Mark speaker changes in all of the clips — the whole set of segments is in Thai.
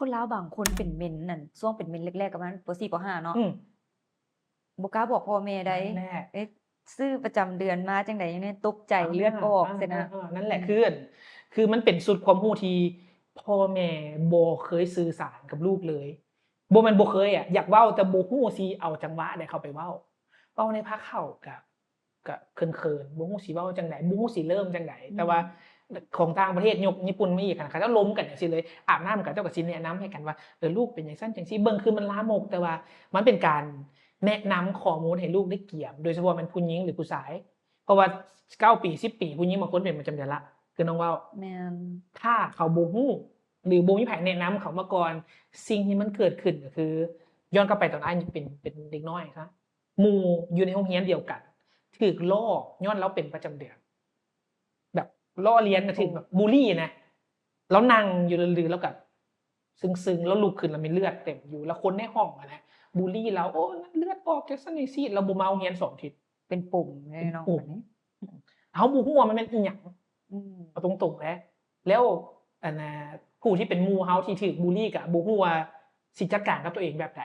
Speaker 1: คนลาวบางคนเป็นเมนนั่นช่วงเป็นเมนแรกๆก็ประมาณป4ป5เนาะ
Speaker 2: อืม
Speaker 1: บ่กล้าบอกพ่อแม่ได้
Speaker 2: นั่นแหละ
Speaker 1: เอ๊ะซื้อประจำเดือนมาจั่งใดจั่งใดตกใจเลือดออกซี้นะ
Speaker 2: นั่นแหละ
Speaker 1: อืม
Speaker 2: คือมันเป็นสุดความรู้ที่พ่อแม่บ่เคยสื่อสารกับลูกเลยบ่แม่นบ่เคยอะอยากเว้าแต่บ่รู้สิเอาจังหวะใดเข้าไปเว้าในภาคเข้าก็เขินๆบ่รู้สิเว้าจังไดบ่รู้สิเริ่มจังไดแต่ว่าของต่างประเทศยกญี่ปุ่นมาอีกอะเขาเจ้าล้มกันจังซี่เลยอาบน้ำเขาเจ้าก็สิแนะนำให้กันว่าลูกเป็นจังซั่นจังซี่เบิ่งคือมันลามกแต่ว่ามันเป็นการแนะนำข้อมูลให้ลูกได้เกี่ยมโดยเฉพาะแม่นผู้หญิงหรือผู้ชาย เพราะว่า9ปี10ปีผู้หญิงบางคนเป็นประจำเดือนละคือน้องเว้า
Speaker 1: แม่น
Speaker 2: ถ้าเขาบ่ฮู้หรือบ่มีไผแนะนำเขามาก่อนสิ่งที่มันเกิดขึ้นก็คือย้อนกลับไปตอนอ้ายยังเป็นเด็กน้อยซะหมู่อยู่ในโรงเรียนเดียวกันถูกล้อย้อนเราเป็นประจำเดือนแบบล้อเลียนน่ะถูกแบบบุลลีนะแล้วนั่งอยู่ลือๆแล้วก็ซึ้งๆแล้วลุกขึ้นแล้วมีเลือดเต็มอยู่แล้วคนในห้องอะนะบุลลีเราโอ้เลือดออกจังซั่นจังซี่เราบ่มาโรงเรียน2อาทิตย์
Speaker 1: เป็นปุ่มเลยเนาะ
Speaker 2: ปุ่ม
Speaker 1: บัดนี้
Speaker 2: เขาบ่ฮู้ว่ามันเป็นอีหยัง
Speaker 1: อืม
Speaker 2: เอาตรงๆแล้วอันน่ะผู้ที่เป็นหมู่เฮาที่ถูกบุลลีก็บ่ฮู้ว่าสิจัดการกับตัวเองแบบใด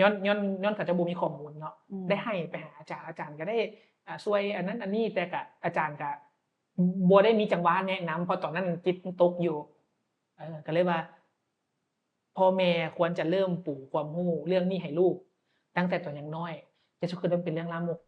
Speaker 2: ย้อนเขาจะบ่มีข้อมูลเนาะได้ให้ไปหาอาจารย์อาจารย์ก็ได้ช่วยอันนั้นอันนี้แต่ก็อาจารย์ก็บ่ได้มีจังหวะแนะนำเพราะตอนนั้นจิตมันตกอยู่ก็เลยว่าพ่อแม่ควรจะเริ่มปลูกความรู้เรื่องนี้ให้ลูกตั้งแต่ตอนยังน้อยจะคือมันเป็นเรื่องลามก